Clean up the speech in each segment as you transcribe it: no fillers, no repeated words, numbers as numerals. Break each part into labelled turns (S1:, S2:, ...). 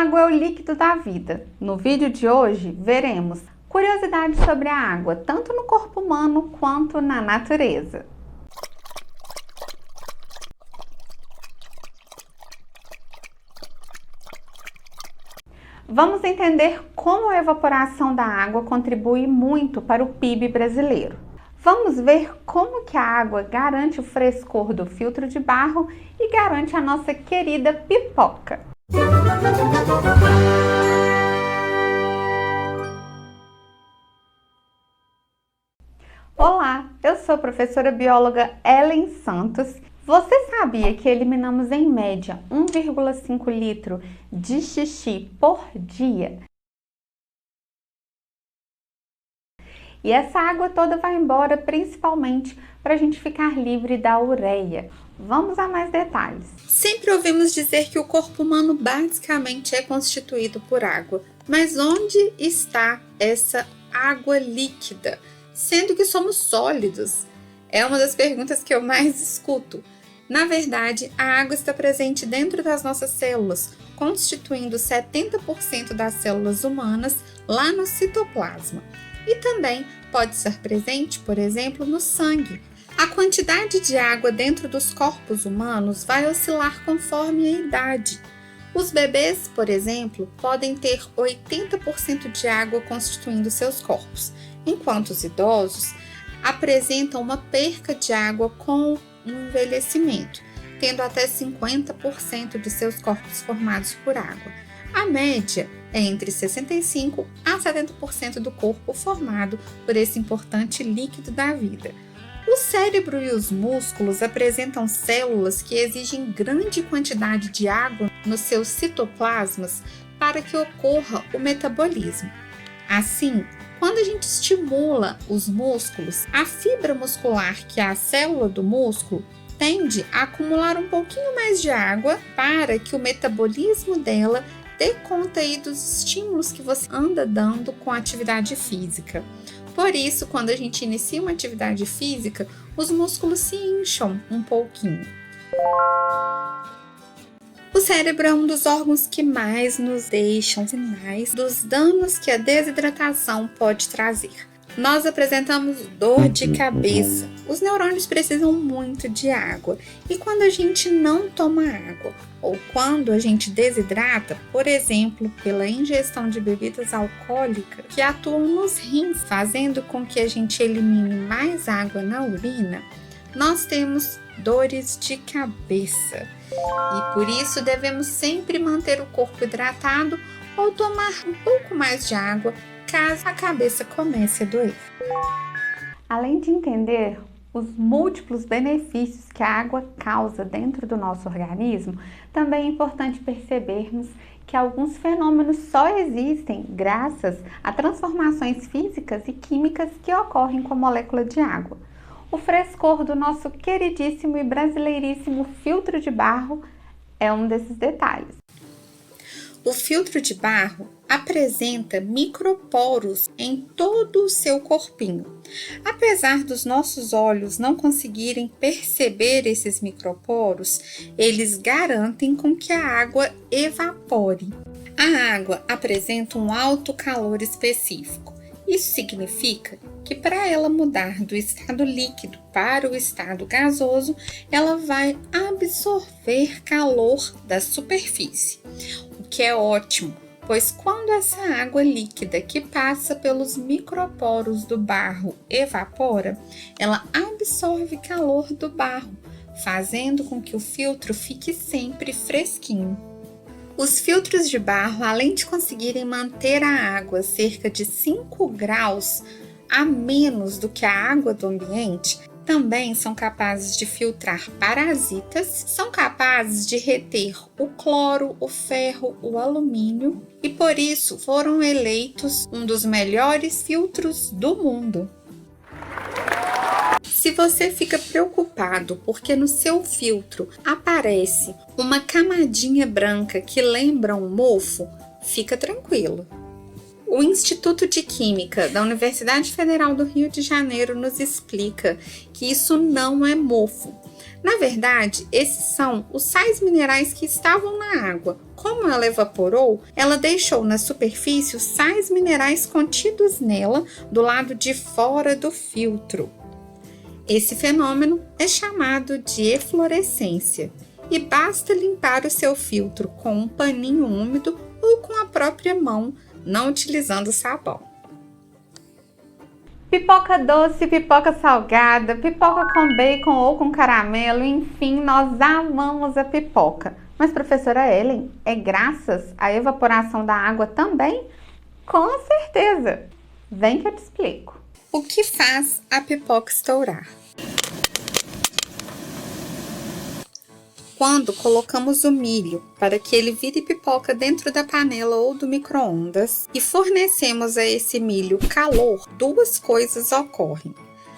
S1: A água é o líquido da vida. No vídeo de hoje, veremos curiosidades sobre a água, tanto no corpo humano quanto na natureza. Vamos entender como a evaporação da água contribui muito para o PIB brasileiro. Vamos ver como que a água garante o frescor do filtro de barro e garante a nossa querida pipoca. Olá, eu sou a professora bióloga Ellen Santos. Você sabia que eliminamos em média 1,5 litro de xixi por dia? E essa água toda vai embora principalmente para a gente ficar livre da ureia. Vamos a mais detalhes.
S2: Sempre ouvimos dizer que o corpo humano basicamente é constituído por água. Mas onde está essa água líquida? Sendo que somos sólidos? É uma das perguntas que eu mais escuto. Na verdade, a água está presente dentro das nossas células, constituindo 70% das células humanas lá no citoplasma. E também pode ser presente, por exemplo, no sangue. A quantidade de água dentro dos corpos humanos vai oscilar conforme a idade. Os bebês, por exemplo, podem ter 80% de água constituindo seus corpos, enquanto os idosos apresentam uma perca de água com o envelhecimento, tendo até 50% de seus corpos formados por água. A média é entre 65% a 70% do corpo formado por esse importante líquido da vida. O cérebro e os músculos apresentam células que exigem grande quantidade de água nos seus citoplasmas para que ocorra o metabolismo. Assim, quando a gente estimula os músculos, a fibra muscular, que é a célula do músculo, tende a acumular um pouquinho mais de água para que o metabolismo dela dê conta aí dos estímulos que você anda dando com a atividade física. Por isso, quando a gente inicia uma atividade física, os músculos se incham um pouquinho. O cérebro é um dos órgãos que mais nos deixam sinais dos danos que a desidratação pode trazer. Nós apresentamos dor de cabeça. Os neurônios precisam muito de água. E quando a gente não toma água, ou quando a gente desidrata, por exemplo, pela ingestão de bebidas alcoólicas que atuam nos rins, fazendo com que a gente elimine mais água na urina, nós temos dores de cabeça. E por isso devemos sempre manter o corpo hidratado ou tomar um pouco mais de água caso a cabeça comece a doer.
S1: Além de entender os múltiplos benefícios que a água causa dentro do nosso organismo, também é importante percebermos que alguns fenômenos só existem graças a transformações físicas e químicas que ocorrem com a molécula de água. O frescor do nosso queridíssimo e brasileiríssimo filtro de barro é um desses detalhes.
S2: O filtro de barro apresenta microporos em todo o seu corpinho. Apesar dos nossos olhos não conseguirem perceber esses microporos, eles garantem com que a água evapore. A água apresenta um alto calor específico. Isso significa que para ela mudar do estado líquido para o estado gasoso, ela vai absorver calor da superfície, o que é ótimo, pois quando essa água líquida que passa pelos microporos do barro evapora, ela absorve calor do barro, fazendo com que o filtro fique sempre fresquinho. Os filtros de barro, além de conseguirem manter a água cerca de 5 graus a menos do que a água do ambiente, também são capazes de filtrar parasitas, são capazes de reter o cloro, o ferro, o alumínio e por isso foram eleitos um dos melhores filtros do mundo. Se você fica preocupado porque no seu filtro aparece uma camadinha branca que lembra um mofo, fica tranquilo. O Instituto de Química da Universidade Federal do Rio de Janeiro nos explica que isso não é mofo. Na verdade, esses são os sais minerais que estavam na água. Como ela evaporou, ela deixou na superfície os sais minerais contidos nela do lado de fora do filtro. Esse fenômeno é chamado de eflorescência e basta limpar o seu filtro com um paninho úmido ou com a própria mão, não utilizando sabão.
S1: Pipoca doce, pipoca salgada, pipoca com bacon ou com caramelo, enfim, nós amamos a pipoca. Mas, professora Ellen, é graças à evaporação da água também? Com certeza! Vem que eu te explico.
S2: O que faz a pipoca estourar? Quando colocamos o milho para que ele vire pipoca dentro da panela ou do micro-ondas e fornecemos a esse milho calor, duas coisas ocorrem.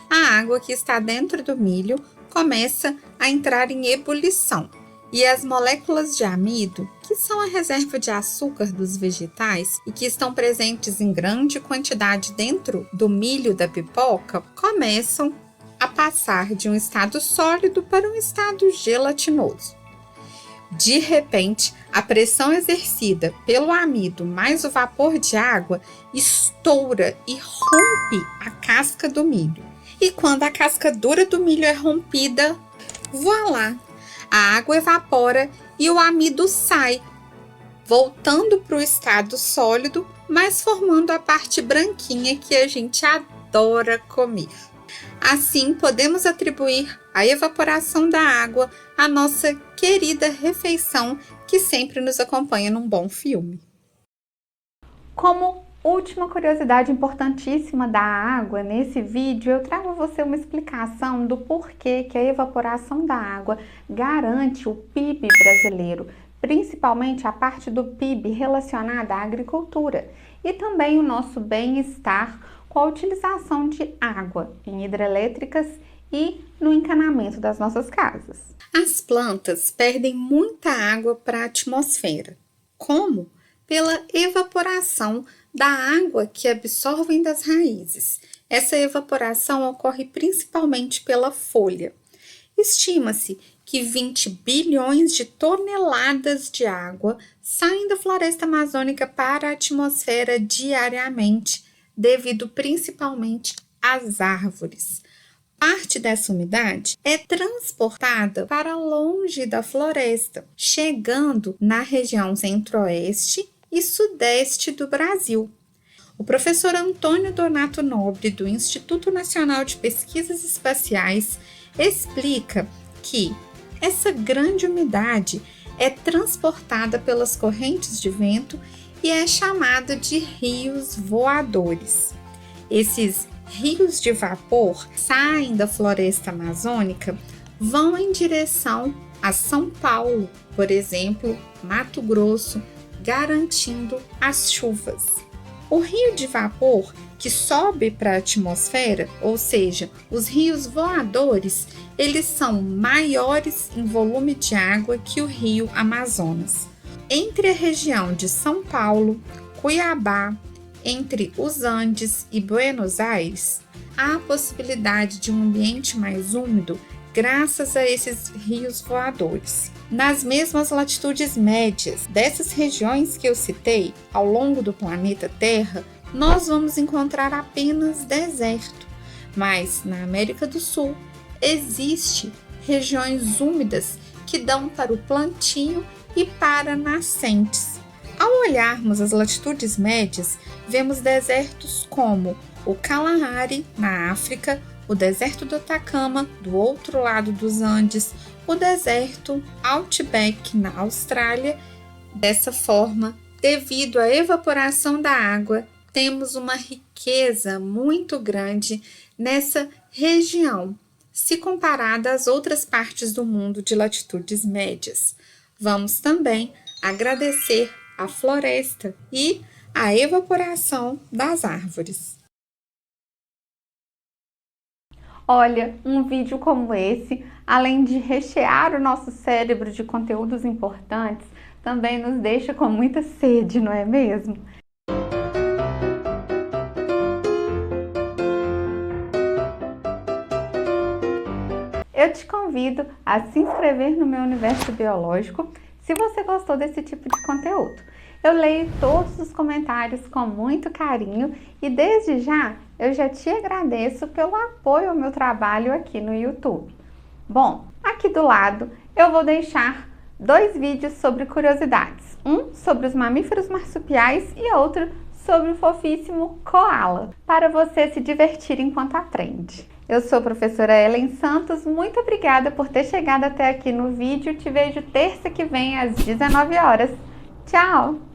S2: A água que está dentro do milho começa a entrar em ebulição e as moléculas de amido, que são a reserva de açúcar dos vegetais e que estão presentes em grande quantidade dentro do milho da pipoca, começam a passar de um estado sólido para um estado gelatinoso. De repente, a pressão exercida pelo amido mais o vapor de água estoura e rompe a casca do milho. E quando a casca dura do milho é rompida, voilá! A água evapora e o amido sai, voltando para o estado sólido, mas formando a parte branquinha que a gente adora comer. Assim, podemos atribuir a evaporação da água à nossa querida refeição que sempre nos acompanha num bom filme.
S1: Como última curiosidade importantíssima da água, nesse vídeo eu trago a você uma explicação do porquê que a evaporação da água garante o PIB brasileiro, principalmente a parte do PIB relacionada à agricultura e também o nosso bem-estar com a utilização de água em hidrelétricas e no encanamento das nossas casas.
S2: As plantas perdem muita água para a atmosfera. Como? Pela evaporação da água que absorvem das raízes. Essa evaporação ocorre principalmente pela folha. Estima-se que 20 bilhões de toneladas de água saem da floresta amazônica para a atmosfera diariamente, devido principalmente às árvores. Parte dessa umidade é transportada para longe da floresta, chegando na região centro-oeste e sudeste do Brasil. O professor Antônio Donato Nobre, do Instituto Nacional de Pesquisas Espaciais, explica que essa grande umidade é transportada pelas correntes de vento e é chamada de rios voadores. Esses rios de vapor saem da floresta amazônica, vão em direção a São Paulo, por exemplo, Mato Grosso, garantindo as chuvas. O rio de vapor que sobe para a atmosfera, ou seja, os rios voadores, eles são maiores em volume de água que o rio Amazonas. Entre a região de São Paulo, Cuiabá, entre os Andes e Buenos Aires, há a possibilidade de um ambiente mais úmido graças a esses rios voadores. Nas mesmas latitudes médias dessas regiões que eu citei, ao longo do planeta Terra, nós vamos encontrar apenas deserto, mas na América do Sul existe regiões úmidas que dão para o plantio e para nascentes. Ao olharmos as latitudes médias, vemos desertos como o Kalahari, na África, o deserto do Atacama, do outro lado dos Andes, o deserto Outback, na Austrália. Dessa forma, devido à evaporação da água, temos uma riqueza muito grande nessa região, se comparada às outras partes do mundo de latitudes médias. Vamos também agradecer a floresta e a evaporação das árvores.
S1: Olha, um vídeo como esse, além de rechear o nosso cérebro de conteúdos importantes, também nos deixa com muita sede, não é mesmo? eu te convido a se inscrever no meu Universo Biológico se você gostou desse tipo de conteúdo. Eu leio todos os comentários com muito carinho e desde já eu já te agradeço pelo apoio ao meu trabalho aqui no YouTube. Bom, aqui do lado eu vou deixar 2 vídeos sobre curiosidades, um sobre os mamíferos marsupiais e outro sobre o fofíssimo koala, para você se divertir enquanto aprende. Eu sou a professora Ellen Santos, muito obrigada por ter chegado até aqui no vídeo. Te vejo terça que vem às 19 horas. Tchau!